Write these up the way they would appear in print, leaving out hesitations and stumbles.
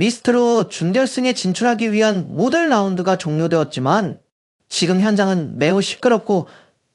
미스트로 준결승에 진출하기 위한 모든 라운드가 종료되었지만 지금 현장은 매우 시끄럽고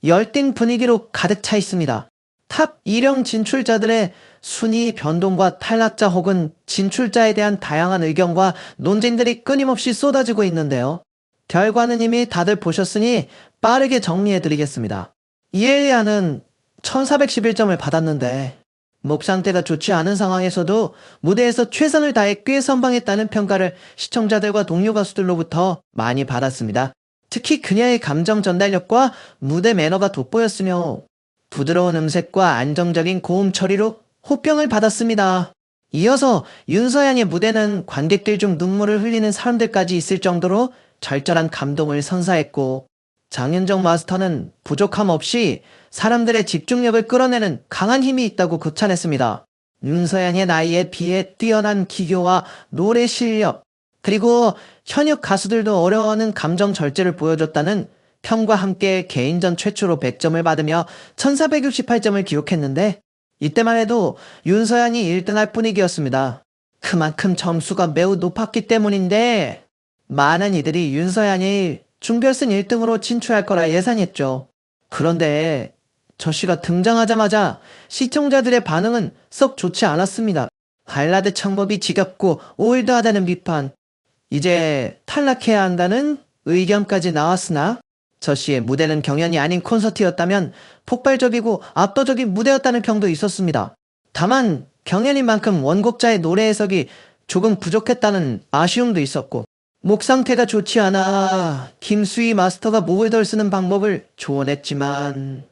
열띤 분위기로 가득 차 있습니다. 탑 1령 진출자들의 순위 변동과 탈락자 혹은 진출자에 대한 다양한 의견과 논쟁들이 끊임없이 쏟아지고 있는데요. 결과는 이미 다들 보셨으니 빠르게 정리해드리겠습니다. 이엘리아는 1411점을 받았는데 목 상태가 좋지 않은 상황에서도 무대에서 최선을 다해 꽤 선방했다는 평가를 시청자들과 동료 가수들로부터 많이 받았습니다. 특히 그녀의 감정 전달력과 무대 매너가 돋보였으며 부드러운 음색과 안정적인 고음 처리로 호평을 받았습니다. 이어서 윤서양의 무대는 관객들 중 눈물을 흘리는 사람들까지 있을 정도로 절절한 감동을 선사했고, 장윤정 마스터는 부족함 없이 사람들의 집중력을 끌어내는 강한 힘이 있다고 극찬했습니다. 윤서양의 나이에 비해 뛰어난 기교와 노래 실력, 그리고 현역 가수들도 어려워하는 감정 절제를 보여줬다는 평과 함께 개인전 최초로 100점을 받으며 1468점을 기록했는데, 이때만 해도 윤서양이 1등할 분위기였습니다. 그만큼 점수가 매우 높았기 때문인데 많은 이들이 윤서양이 준결승 1등으로 진출할 거라 예상했죠. 그런데 저 씨가 등장하자마자 시청자들의 반응은 썩 좋지 않았습니다. 발라드 창법이 지겹고 올드하다는 비판, 이제 탈락해야 한다는 의견까지 나왔으나 저 씨의 무대는 경연이 아닌 콘서트였다면 폭발적이고 압도적인 무대였다는 평도 있었습니다. 다만 경연인 만큼 원곡자의 노래 해석이 조금 부족했다는 아쉬움도 있었고, 목 상태가 좋지 않아 김수희 마스터가 목을 덜 쓰는 방법을 조언했지만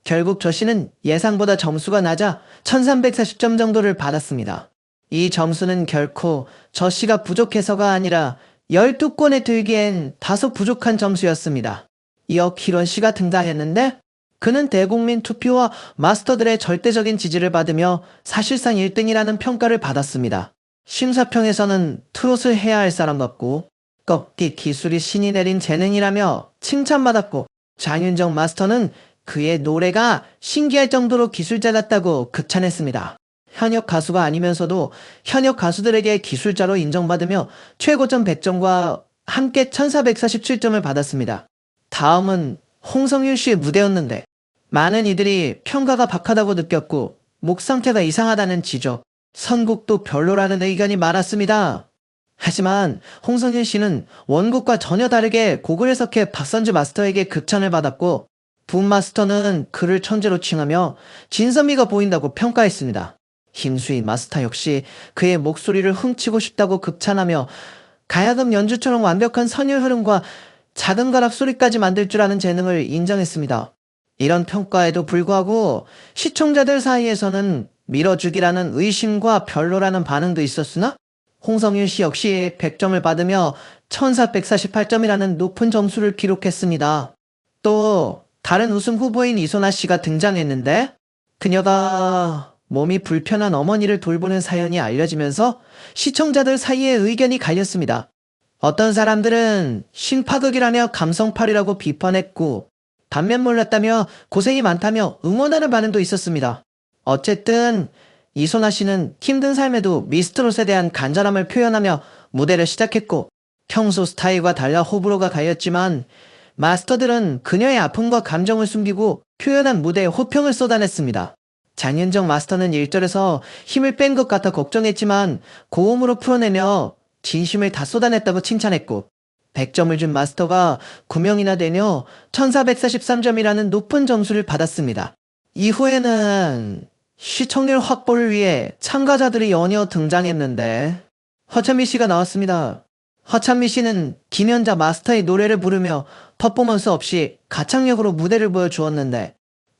결국 저 씨는 예상보다 점수가 낮아 1340점 정도를 받았습니다. 이 점수는 결코 저 씨가 부족해서가 아니라 12권에 들기엔 다소 부족한 점수였습니다. 이어 기론 씨가 등장했는데 그는 대국민 투표와 마스터들의 절대적인 지지를 받으며 사실상 1등이라는 평가를 받았습니다. 심사평에서는 트롯을 해야 할 사람 같고 꺾기 기술이 신이 내린 재능이라며 칭찬받았고, 장윤정 마스터는 그의 노래가 신기할 정도로 기술자 같다고 극찬했습니다. 현역 가수가 아니면서도 현역 가수들에게 기술자로 인정받으며 최고점 100점과 함께 1447점을 받았습니다. 다음은 홍성윤 씨의 무대였는데 많은 이들이 평가가 박하다고 느꼈고 목 상태가 이상하다는 지적, 선곡도 별로라는 의견이 많았습니다. 하지만 홍성윤 씨는 원곡과 전혀 다르게 곡을 해석해 박선주 마스터에게 극찬을 받았고, 붐 마스터는 그를 천재로 칭하며 진선미가 보인다고 평가했습니다. 김수희 마스터 역시 그의 목소리를 훔치고 싶다고 극찬하며 가야금 연주처럼 완벽한 선율 흐름과 작은 가락 소리까지 만들 줄 아는 재능을 인정했습니다. 이런 평가에도 불구하고 시청자들 사이에서는 밀어주기라는 의심과 별로라는 반응도 있었으나 홍성윤 씨 역시 100점을 받으며 1448점이라는 높은 점수를 기록했습니다. 또 다른 우승 후보인 이소나 씨가 등장했는데 그녀가 몸이 불편한 어머니를 돌보는 사연이 알려지면서 시청자들 사이에 의견이 갈렸습니다. 어떤 사람들은 신파극이라며 감성팔이라고 비판했고, 반면 몰랐다며 고생이 많다며 응원하는 반응도 있었습니다. 어쨌든 이소나 씨는 힘든 삶에도 미스트롯에 대한 간절함을 표현하며 무대를 시작했고, 평소 스타일과 달라 호불호가 갈렸지만 마스터들은 그녀의 아픔과 감정을 숨기고 표현한 무대에 호평을 쏟아냈습니다. 장윤정 마스터는 1절에서 힘을 뺀 것 같아 걱정했지만 고음으로 풀어내며 진심을 다 쏟아냈다고 칭찬했고, 100점을 준 마스터가 9명이나 되며 1443점이라는 높은 점수를 받았습니다. 이후에는 시청률 확보를 위해 참가자들이 연이어 등장했는데 허찬미 씨가 나왔습니다. 허찬미 씨는 김연자 마스터의 노래를 부르며 퍼포먼스 없이 가창력으로 무대를 보여주었는데,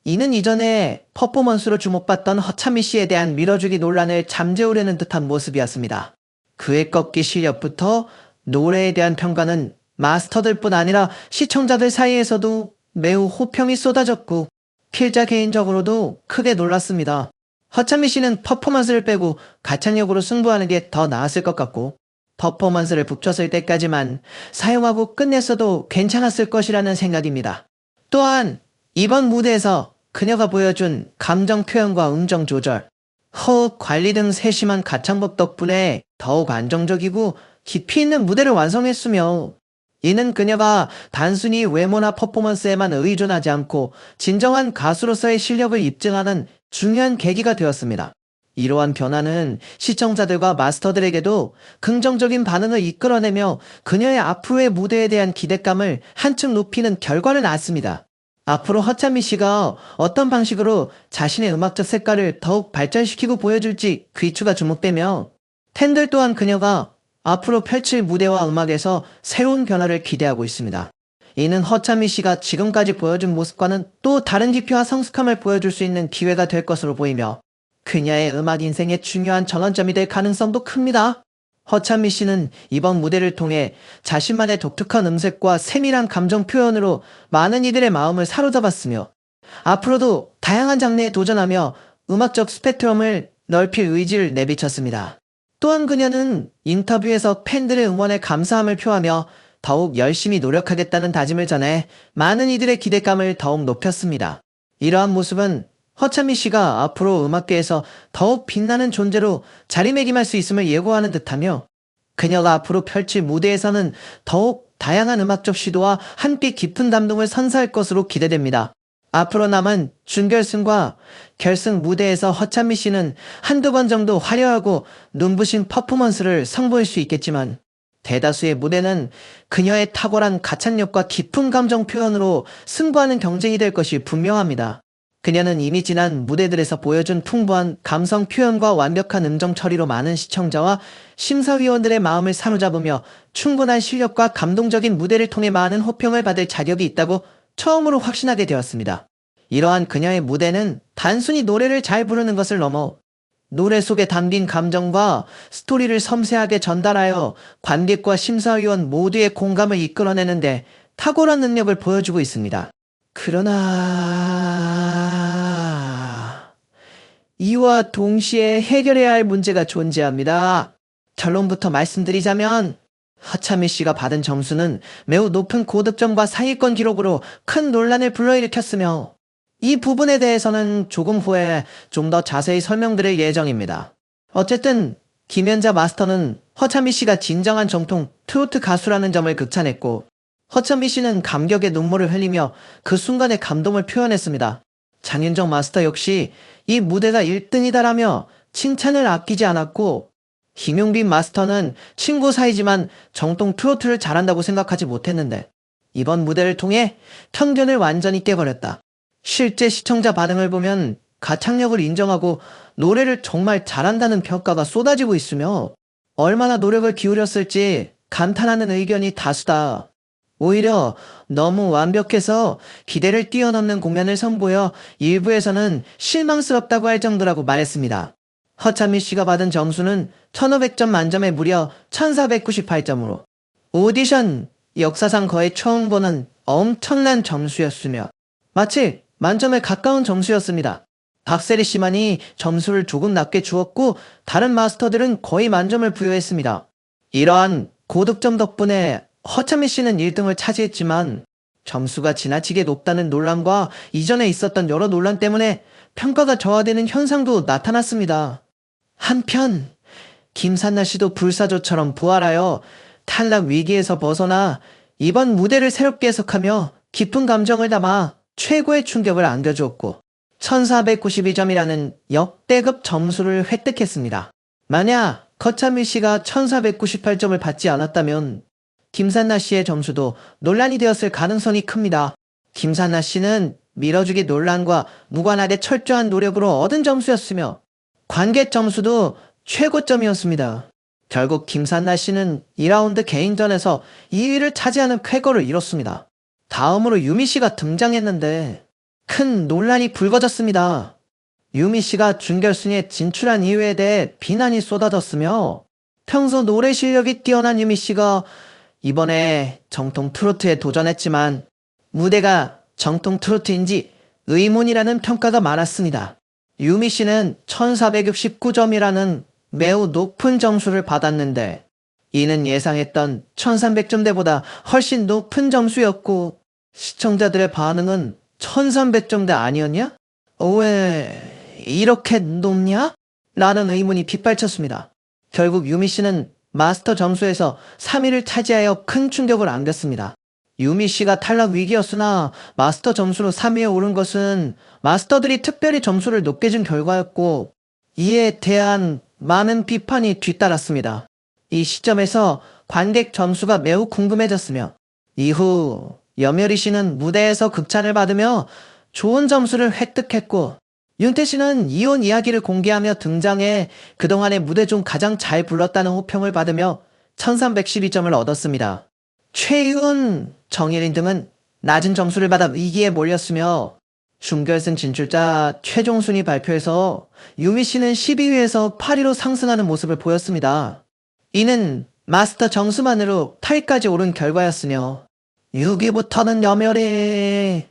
이는 이전에 퍼포먼스로 주목받던 허찬미 씨에 대한 밀어주기 논란을 잠재우려는 듯한 모습이었습니다. 그의 꺾기 실력부터 노래에 대한 평가는 마스터들뿐 아니라 시청자들 사이에서도 매우 호평이 쏟아졌고, 필자 개인적으로도 크게 놀랐습니다. 허찬미 씨는 퍼포먼스를 빼고 가창력으로 승부하는 게 더 나았을 것 같고, 퍼포먼스를 북쳤을 때까지만 사용하고 끝냈어도 괜찮았을 것이라는 생각입니다. 또한 이번 무대에서 그녀가 보여준 감정 표현과 음정 조절, 호흡 관리 등 세심한 가창법 덕분에 더욱 안정적이고 깊이 있는 무대를 완성했으며, 이는 그녀가 단순히 외모나 퍼포먼스에만 의존하지 않고 진정한 가수로서의 실력을 입증하는 중요한 계기가 되었습니다. 이러한 변화는 시청자들과 마스터들에게도 긍정적인 반응을 이끌어내며 그녀의 앞으로의 무대에 대한 기대감을 한층 높이는 결과를 낳았습니다. 앞으로 허찬미 씨가 어떤 방식으로 자신의 음악적 색깔을 더욱 발전시키고 보여줄지 귀추가 주목되며, 팬들 또한 그녀가 앞으로 펼칠 무대와 음악에서 새로운 변화를 기대하고 있습니다. 이는 허찬미 씨가 지금까지 보여준 모습과는 또 다른 깊이와 성숙함을 보여줄 수 있는 기회가 될 것으로 보이며, 그녀의 음악 인생의 중요한 전환점이 될 가능성도 큽니다. 허찬미 씨는 이번 무대를 통해 자신만의 독특한 음색과 세밀한 감정 표현으로 많은 이들의 마음을 사로잡았으며, 앞으로도 다양한 장르에 도전하며 음악적 스펙트럼을 넓힐 의지를 내비쳤습니다. 또한 그녀는 인터뷰에서 팬들의 응원에 감사함을 표하며 더욱 열심히 노력하겠다는 다짐을 전해 많은 이들의 기대감을 더욱 높였습니다. 이러한 모습은 허찬미 씨가 앞으로 음악계에서 더욱 빛나는 존재로 자리매김할 수 있음을 예고하는 듯하며, 그녀가 앞으로 펼칠 무대에서는 더욱 다양한 음악적 시도와 한빛 깊은 감동을 선사할 것으로 기대됩니다. 앞으로 남은 준결승과 결승 무대에서 허찬미 씨는 한두 번 정도 화려하고 눈부신 퍼포먼스를 선보일 수 있겠지만, 대다수의 무대는 그녀의 탁월한 가창력과 깊은 감정 표현으로 승부하는 경쟁이 될 것이 분명합니다. 그녀는 이미 지난 무대들에서 보여준 풍부한 감성 표현과 완벽한 음정 처리로 많은 시청자와 심사위원들의 마음을 사로잡으며 충분한 실력과 감동적인 무대를 통해 많은 호평을 받을 자격이 있다고 처음으로 확신하게 되었습니다. 이러한 그녀의 무대는 단순히 노래를 잘 부르는 것을 넘어 노래 속에 담긴 감정과 스토리를 섬세하게 전달하여 관객과 심사위원 모두의 공감을 이끌어내는데 탁월한 능력을 보여주고 있습니다. 그러나 이와 동시에 해결해야 할 문제가 존재합니다. 결론부터 말씀드리자면, 허찬미 씨가 받은 점수는 매우 높은 고득점과 상위권 기록으로 큰 논란을 불러일으켰으며, 이 부분에 대해서는 조금 후에 좀 더 자세히 설명드릴 예정입니다. 어쨌든 김연자 마스터는 허찬미 씨가 진정한 정통 트로트 가수라는 점을 극찬했고, 허찬미 씨는 감격의 눈물을 흘리며 그 순간의 감동을 표현했습니다. 장윤정 마스터 역시 이 무대가 1등이다라며 칭찬을 아끼지 않았고, 김용빈 마스터는 친구 사이지만 정통 트로트를 잘한다고 생각하지 못했는데 이번 무대를 통해 편견을 완전히 깨버렸다. 실제 시청자 반응을 보면 가창력을 인정하고 노래를 정말 잘한다는 평가가 쏟아지고 있으며, 얼마나 노력을 기울였을지 감탄하는 의견이 다수다. 오히려 너무 완벽해서 기대를 뛰어넘는 공연을 선보여 일부에서는 실망스럽다고 할 정도라고 말했습니다. 허찬미 씨가 받은 점수는 1500점 만점에 무려 1498점으로 오디션 역사상 거의 처음 보는 엄청난 점수였으며 마치 만점에 가까운 점수였습니다. 박세리 씨만이 점수를 조금 낮게 주었고 다른 마스터들은 거의 만점을 부여했습니다. 이러한 고득점 덕분에 허찬미 씨는 1등을 차지했지만, 점수가 지나치게 높다는 논란과 이전에 있었던 여러 논란 때문에 평가가 저하되는 현상도 나타났습니다. 한편 김산나 씨도 불사조처럼 부활하여 탈락 위기에서 벗어나 이번 무대를 새롭게 해석하며 깊은 감정을 담아 최고의 충격을 안겨주었고 1492점이라는 역대급 점수를 획득했습니다. 만약 허찬미 씨가 1498점을 받지 않았다면 김산나 씨의 점수도 논란이 되었을 가능성이 큽니다. 김산나 씨는 밀어주기 논란과 무관하게 철저한 노력으로 얻은 점수였으며 관객 점수도 최고점이었습니다. 결국 김산나 씨는 2라운드 개인전에서 2위를 차지하는 쾌거를 이뤘습니다. 다음으로 유미 씨가 등장했는데 큰 논란이 불거졌습니다. 유미 씨가 준결승에 진출한 이유에 대해 비난이 쏟아졌으며, 평소 노래 실력이 뛰어난 유미 씨가 이번에 정통 트로트에 도전했지만 무대가 정통 트로트인지 의문이라는 평가가 많았습니다. 유미 씨는 1469점이라는 매우 높은 점수를 받았는데, 이는 예상했던 1300점대보다 훨씬 높은 점수였고, 시청자들의 반응은 1300점대 아니었냐? 왜 이렇게 높냐? 라는 의문이 빗발쳤습니다. 결국 유미 씨는 마스터 점수에서 3위를 차지하여 큰 충격을 안겼습니다. 유미 씨가 탈락 위기였으나 마스터 점수로 3위에 오른 것은 마스터들이 특별히 점수를 높게 준 결과였고, 이에 대한 많은 비판이 뒤따랐습니다. 이 시점에서 관객 점수가 매우 궁금해졌으며, 이후 염열이 씨는 무대에서 극찬을 받으며 좋은 점수를 획득했고, 윤태 씨는 이혼 이야기를 공개하며 등장해 그동안의 무대 중 가장 잘 불렀다는 호평을 받으며 1312점을 얻었습니다. 최윤, 정예린 등은 낮은 점수를 받아 위기에 몰렸으며, 준결승 진출자 최종 순위 발표에서 유미 씨는 12위에서 8위로 상승하는 모습을 보였습니다. 이는 마스터 점수만으로 8위까지 오른 결과였으며, 6위부터는 염열이,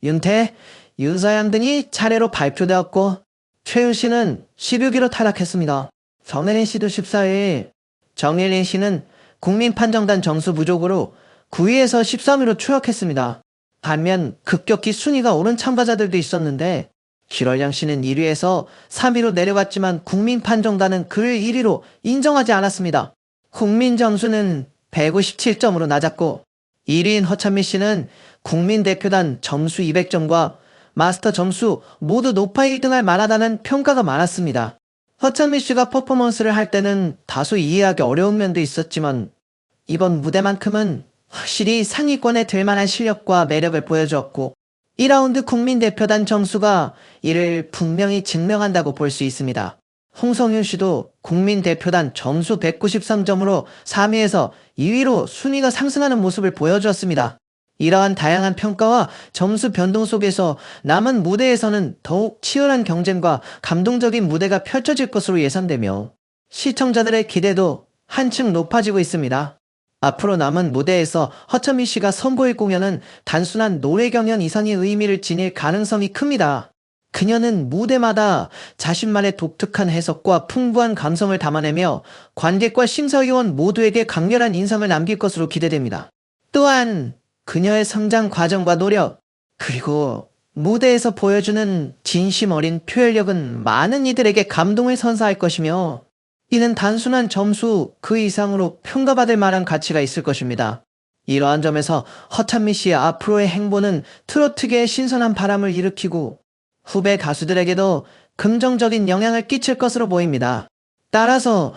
윤태, 윤서양 등이 차례로 발표되었고, 최윤 씨는 16위로 탈락했습니다. 정예린 씨도 14위, 정예린 씨는 국민판정단 점수 부족으로 9위에서 13위로 추락했습니다. 반면 급격히 순위가 오른 참가자들도 있었는데, 길월량 씨는 1위에서 3위로 내려갔지만 국민판정단은 그를 1위로 인정하지 않았습니다. 국민 점수는 157점으로 낮았고, 1위인 허찬미 씨는 국민대표단 점수 200점과 마스터 점수 모두 높아 1등할 만하다는 평가가 많았습니다. 허찬미 씨가 퍼포먼스를 할 때는 다소 이해하기 어려운 면도 있었지만, 이번 무대만큼은 확실히 상위권에 들 만한 실력과 매력을 보여주었고, 2라운드 국민대표단 점수가 이를 분명히 증명한다고 볼 수 있습니다. 홍성윤 씨도 국민대표단 점수 193점으로 3위에서 2위로 순위가 상승하는 모습을 보여주었습니다. 이러한 다양한 평가와 점수 변동 속에서 남은 무대에서는 더욱 치열한 경쟁과 감동적인 무대가 펼쳐질 것으로 예상되며, 시청자들의 기대도 한층 높아지고 있습니다. 앞으로 남은 무대에서 허천미 씨가 선보일 공연은 단순한 노래 경연 이상의 의미를 지닐 가능성이 큽니다. 그녀는 무대마다 자신만의 독특한 해석과 풍부한 감성을 담아내며 관객과 심사위원 모두에게 강렬한 인상을 남길 것으로 기대됩니다. 또한 그녀의 성장 과정과 노력, 그리고 무대에서 보여주는 진심 어린 표현력은 많은 이들에게 감동을 선사할 것이며, 이는 단순한 점수 그 이상으로 평가받을 만한 가치가 있을 것입니다. 이러한 점에서 허찬미 씨의 앞으로의 행보는 트로트계에 신선한 바람을 일으키고 후배 가수들에게도 긍정적인 영향을 끼칠 것으로 보입니다. 따라서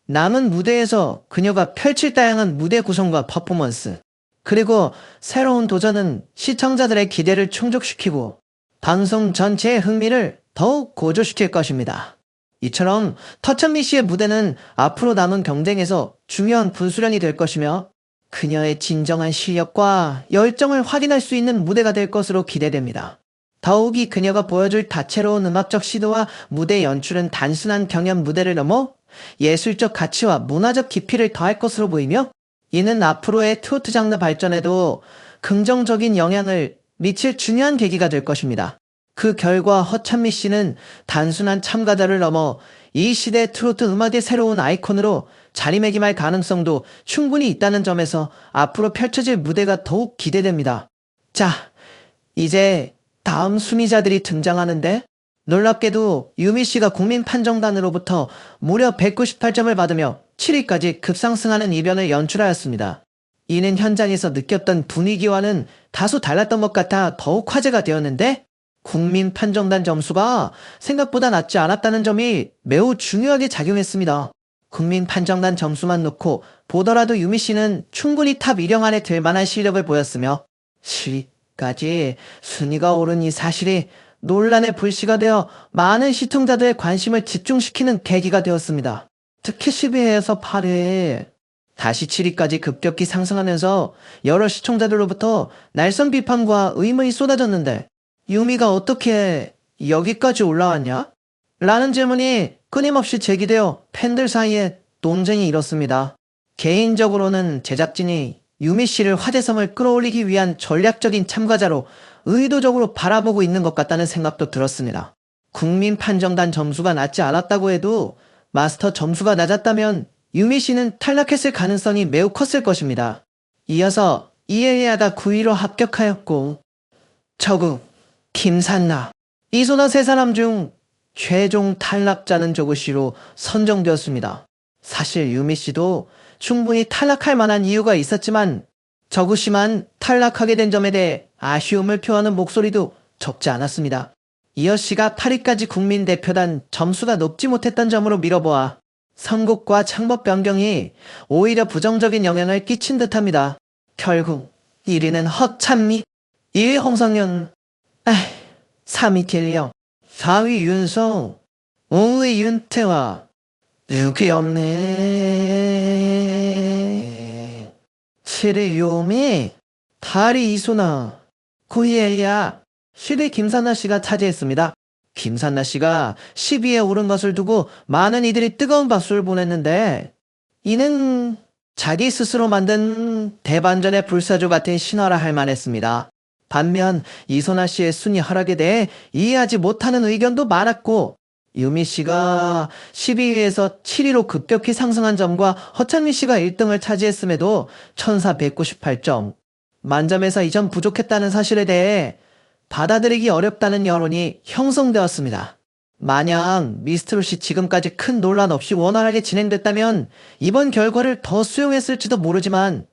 남은 무대에서 그녀가 펼칠 다양한 무대 구성과 퍼포먼스, 그리고 새로운 도전은 시청자들의 기대를 충족시키고 방송 전체의 흥미를 더욱 고조시킬 것입니다. 이처럼 허찬미 씨의 무대는 앞으로 남은 경쟁에서 중요한 분수령이 될 것이며, 그녀의 진정한 실력과 열정을 확인할 수 있는 무대가 될 것으로 기대됩니다. 더욱이 그녀가 보여줄 다채로운 음악적 시도와 무대 연출은 단순한 경연 무대를 넘어 예술적 가치와 문화적 깊이를 더할 것으로 보이며, 이는 앞으로의 트로트 장르 발전에도 긍정적인 영향을 미칠 중요한 계기가 될 것입니다. 그 결과 허찬미 씨는 단순한 참가자를 넘어 이 시대 트로트 음악의 새로운 아이콘으로 자리매김할 가능성도 충분히 있다는 점에서 앞으로 펼쳐질 무대가 더욱 기대됩니다. 자, 이제 다음 순위자들이 등장하는데, 놀랍게도 유미 씨가 국민판정단으로부터 무려 198점을 받으며 7위까지 급상승하는 이변을 연출하였습니다. 이는 현장에서 느꼈던 분위기와는 다소 달랐던 것 같아 더욱 화제가 되었는데, 국민판정단 점수가 생각보다 낮지 않았다는 점이 매우 중요하게 작용했습니다. 국민판정단 점수만 놓고 보더라도 유미 씨는 충분히 탑 1령 안에 들 만한 실력을 보였으며, 10위까지 순위가 오른 이 사실이 논란의 불씨가 되어 많은 시청자들의 관심을 집중시키는 계기가 되었습니다. 특히 10위에서 8위에 다시 7위까지 급격히 상승하면서 여러 시청자들로부터 날선 비판과 의문이 쏟아졌는데, 유미가 어떻게 여기까지 올라왔냐? 라는 질문이 끊임없이 제기되어 팬들 사이에 논쟁이 일었습니다. 개인적으로는 제작진이 유미 씨를 화제성을 끌어올리기 위한 전략적인 참가자로 의도적으로 바라보고 있는 것 같다는 생각도 들었습니다. 국민판정단 점수가 낮지 않았다고 해도 마스터 점수가 낮았다면 유미 씨는 탈락했을 가능성이 매우 컸을 것입니다. 이어서 이해하다 9위로 합격하였고, 저국, 김산나, 이소나 세 사람 중 최종 탈락자는 조구 씨로 선정되었습니다. 사실 유미 씨도 충분히 탈락할 만한 이유가 있었지만 저구씨만 탈락하게 된 점에 대해 아쉬움을 표하는 목소리도 적지 않았습니다. 이어 씨가 8위까지 국민대표단 점수가 높지 못했던 점으로 미뤄보아 선곡과 창법 변경이 오히려 부정적인 영향을 끼친 듯합니다. 결국 1위는 허찬미, 2위 홍성윤, 3위 길령, 4위 윤성, 5위 윤태화, 6위 없네. 7위 요미, 8위 이소나, 9위 엘리야, 10위 김산나 씨가 차지했습니다. 김산나 씨가 10위에 오른 것을 두고 많은 이들이 뜨거운 박수를 보냈는데 이는 자기 스스로 만든 대반전의 불사조 같은 신화라 할 만했습니다. 반면 이소나 씨의 순위 하락에 대해 이해하지 못하는 의견도 많았고 유미 씨가 12위에서 7위로 급격히 상승한 점과 허창미 씨가 1등을 차지했음에도 1498점, 만점에서 2점 부족했다는 사실에 대해 받아들이기 어렵다는 여론이 형성되었습니다. 만약 미스트롯이 지금까지 큰 논란 없이 원활하게 진행됐다면 이번 결과를 더 수용했을지도 모르지만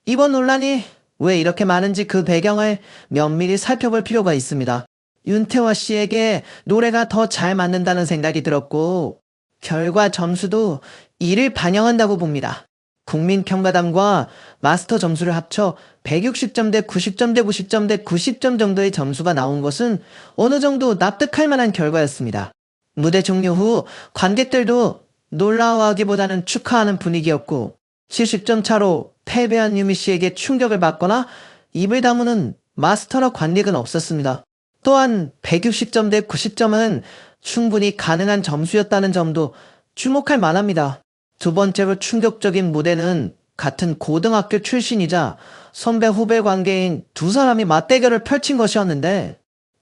이번 논란이 왜 이렇게 많은지 그 배경을 면밀히 살펴볼 필요가 있습니다. 윤태화 씨에게 노래가 더 잘 맞는다는 생각이 들었고 결과 점수도 이를 반영한다고 봅니다. 국민평가단과 마스터 점수를 합쳐 160점 대 90점 대 90점 대 90점 정도의 점수가 나온 것은 어느 정도 납득할 만한 결과였습니다. 무대 종료 후 관객들도 놀라워하기보다는 축하하는 분위기였고 70점 차로 패배한 유미 씨에게 충격을 받거나 입을 다무는 마스터나 관객은 없었습니다. 또한 160점 대 90점은 충분히 가능한 점수였다는 점도 주목할 만합니다. 두 번째로 충격적인 무대는 같은 고등학교 출신이자 선배 후배 관계인 두 사람이 맞대결을 펼친 것이었는데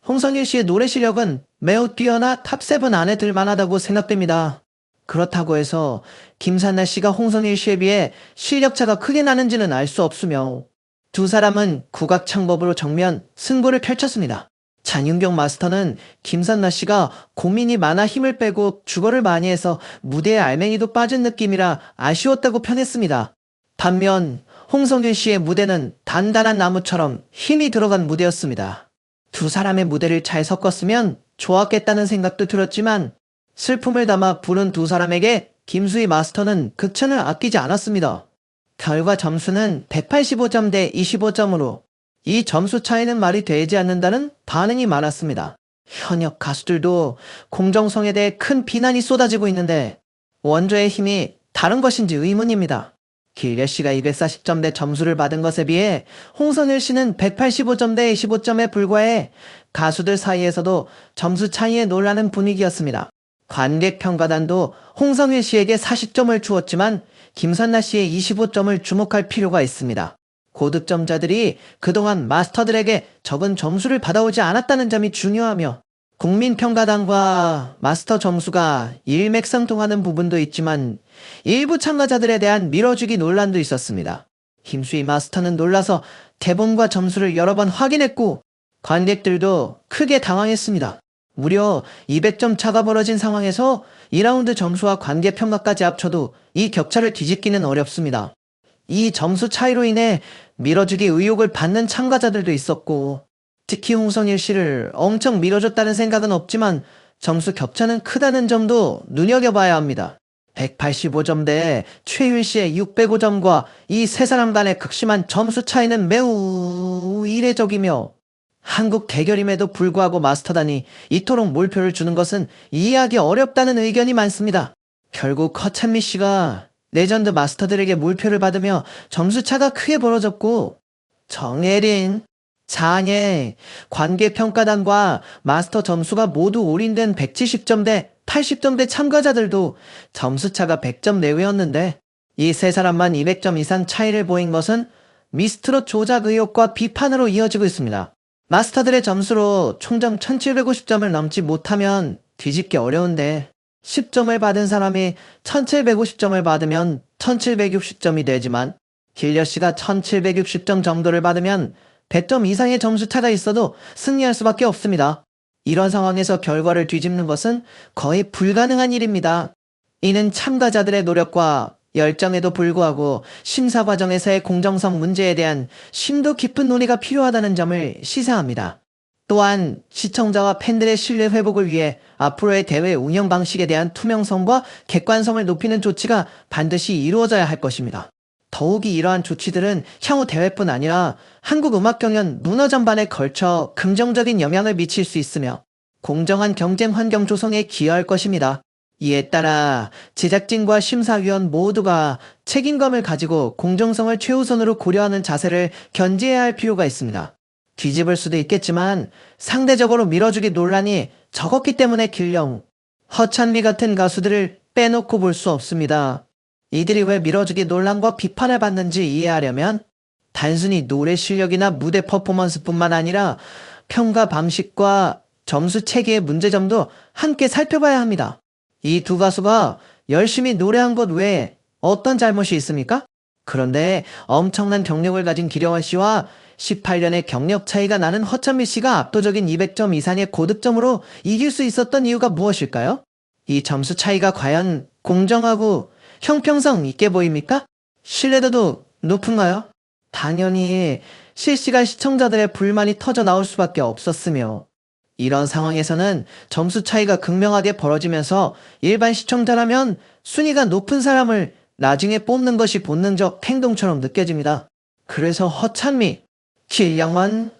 홍성일 씨의 노래 실력은 매우 뛰어나 탑7 안에 들 만하다고 생각됩니다. 그렇다고 해서 김산나 씨가 홍성일 씨에 비해 실력차가 크게 나는지는 알 수 없으며 두 사람은 국악 창법으로 정면 승부를 펼쳤습니다. 장윤경 마스터는 김산나 씨가 고민이 많아 힘을 빼고 주거를 많이 해서 무대에 알맹이도 빠진 느낌이라 아쉬웠다고 편했습니다. 반면 홍성균 씨의 무대는 단단한 나무처럼 힘이 들어간 무대였습니다. 두 사람의 무대를 잘 섞었으면 좋았겠다는 생각도 들었지만 슬픔을 담아 부른 두 사람에게 김수희 마스터는 극찬을 아끼지 않았습니다. 결과 점수는 185점 대 25점으로 이 점수 차이는 말이 되지 않는다는 반응이 많았습니다. 현역 가수들도 공정성에 대해 큰 비난이 쏟아지고 있는데 원조의 힘이 다른 것인지 의문입니다. 길려 씨가 240점 대 점수를 받은 것에 비해 홍선일 씨는 185점 대 25점에 불과해 가수들 사이에서도 점수 차이에 놀라는 분위기였습니다. 관객 평가단도 홍성일 씨에게 40점을 주었지만 김산나 씨의 25점을 주목할 필요가 있습니다. 고득점자들이 그동안 마스터들에게 적은 점수를 받아오지 않았다는 점이 중요하며 국민평가단과 마스터 점수가 일맥상통하는 부분도 있지만 일부 참가자들에 대한 밀어주기 논란도 있었습니다. 김수희 마스터는 놀라서 대본과 점수를 여러 번 확인했고 관객들도 크게 당황했습니다. 무려 200점 차가 벌어진 상황에서 2라운드 점수와 관객 평가까지 합쳐도 이 격차를 뒤집기는 어렵습니다. 이 점수 차이로 인해 밀어주기 의혹을 받는 참가자들도 있었고 특히 홍성일 씨를 엄청 밀어줬다는 생각은 없지만 점수 격차는 크다는 점도 눈여겨봐야 합니다. 185점 대 최윤 씨의 605점과 이 세 사람 간의 극심한 점수 차이는 매우 이례적이며 한국 대결임에도 불구하고 마스터단이 이토록 몰표를 주는 것은 이해하기 어렵다는 의견이 많습니다. 결국 허찬미 씨가 레전드 마스터들에게 몰표를 받으며 점수차가 크게 벌어졌고 정혜린, 장애, 관객평가단과 마스터 점수가 모두 올인된 170점 대 80점 대 참가자들도 점수차가 100점 내외였는데 이 세 사람만 200점 이상 차이를 보인 것은 미스트롯 조작 의혹과 비판으로 이어지고 있습니다. 마스터들의 점수로 총점 1750점을 넘지 못하면 뒤집기 어려운데 10점을 받은 사람이 1750점을 받으면 1760점이 되지만 길려 씨가 1760점 정도를 받으면 100점 이상의 점수 차가 있어도 승리할 수밖에 없습니다. 이런 상황에서 결과를 뒤집는 것은 거의 불가능한 일입니다. 이는 참가자들의 노력과 열정에도 불구하고 심사 과정에서의 공정성 문제에 대한 심도 깊은 논의가 필요하다는 점을 시사합니다. 또한 시청자와 팬들의 신뢰 회복을 위해 앞으로의 대회 운영 방식에 대한 투명성과 객관성을 높이는 조치가 반드시 이루어져야 할 것입니다. 더욱이 이러한 조치들은 향후 대회뿐 아니라 한국 음악 경연 문화 전반에 걸쳐 긍정적인 영향을 미칠 수 있으며 공정한 경쟁 환경 조성에 기여할 것입니다. 이에 따라 제작진과 심사위원 모두가 책임감을 가지고 공정성을 최우선으로 고려하는 자세를 견지해야 할 필요가 있습니다. 뒤집을 수도 있겠지만 상대적으로 밀어주기 논란이 적었기 때문에 길령, 허찬미 같은 가수들을 빼놓고 볼 수 없습니다. 이들이 왜 밀어주기 논란과 비판을 받는지 이해하려면 단순히 노래 실력이나 무대 퍼포먼스뿐만 아니라 평가 방식과 점수 체계의 문제점도 함께 살펴봐야 합니다. 이 두 가수가 열심히 노래한 것 외에 어떤 잘못이 있습니까? 그런데 엄청난 경력을 가진 기령원 씨와 18년의 경력 차이가 나는 허찬미 씨가 압도적인 200점 이상의 고득점으로 이길 수 있었던 이유가 무엇일까요? 이 점수 차이가 과연 공정하고 형평성 있게 보입니까? 신뢰도도 높은가요? 당연히 실시간 시청자들의 불만이 터져 나올 수밖에 없었으며 이런 상황에서는 점수 차이가 극명하게 벌어지면서 일반 시청자라면 순위가 높은 사람을 나중에 뽑는 것이 본능적 행동처럼 느껴집니다. 그래서 허찬미, 길영원,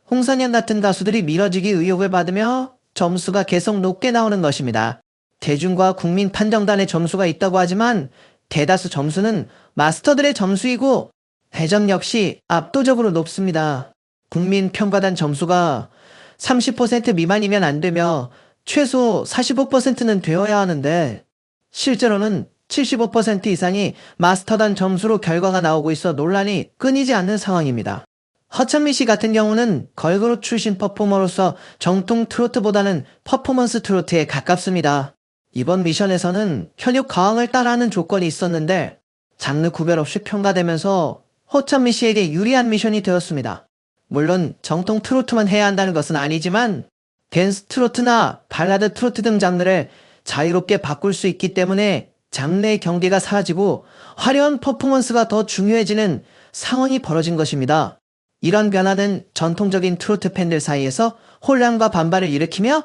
홍선현 같은 가수들이 밀어주기 의혹을 받으며 점수가 계속 높게 나오는 것입니다. 대중과 국민 판정단의 점수가 있다고 하지만 대다수 점수는 마스터들의 점수이고 회전 역시 압도적으로 높습니다. 국민 평가단 점수가 30% 미만이면 안 되며 최소 45%는 되어야 하는데 실제로는 75% 이상이 마스터단 점수로 결과가 나오고 있어 논란이 끊이지 않는 상황입니다. 허찬미 씨 같은 경우는 걸그룹 출신 퍼포머로서 정통 트로트보다는 퍼포먼스 트로트에 가깝습니다. 이번 미션에서는 현역 가왕을 따라하는 조건이 있었는데 장르 구별 없이 평가되면서 허찬미 씨에게 유리한 미션이 되었습니다. 물론 정통 트로트만 해야 한다는 것은 아니지만 댄스 트로트나 발라드 트로트 등 장르를 자유롭게 바꿀 수 있기 때문에 장르의 경계가 사라지고 화려한 퍼포먼스가 더 중요해지는 상황이 벌어진 것입니다. 이런 변화는 전통적인 트로트 팬들 사이에서 혼란과 반발을 일으키며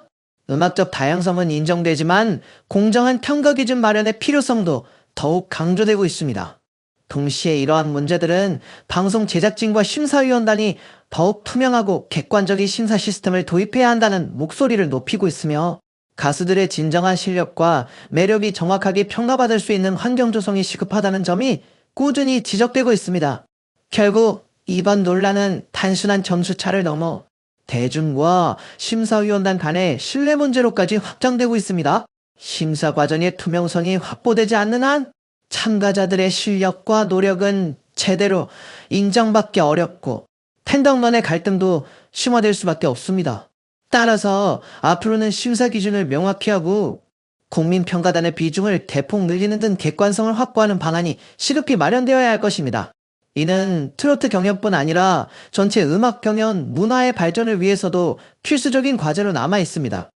음악적 다양성은 인정되지만 공정한 평가 기준 마련의 필요성도 더욱 강조되고 있습니다. 동시에 이러한 문제들은 방송 제작진과 심사위원단이 더욱 투명하고 객관적인 심사 시스템을 도입해야 한다는 목소리를 높이고 있으며 가수들의 진정한 실력과 매력이 정확하게 평가받을 수 있는 환경 조성이 시급하다는 점이 꾸준히 지적되고 있습니다. 결국 이번 논란은 단순한 점수차를 넘어 대중과 심사위원단 간의 신뢰 문제로까지 확장되고 있습니다. 심사 과정의 투명성이 확보되지 않는 한 참가자들의 실력과 노력은 제대로 인정받기 어렵고 팬덤간의 갈등도 심화될 수밖에 없습니다. 따라서 앞으로는 심사 기준을 명확히 하고 국민평가단의 비중을 대폭 늘리는 등 객관성을 확보하는 방안이 시급히 마련되어야 할 것입니다. 이는 트로트 경연뿐 아니라 전체 음악 경연 문화의 발전을 위해서도 필수적인 과제로 남아 있습니다.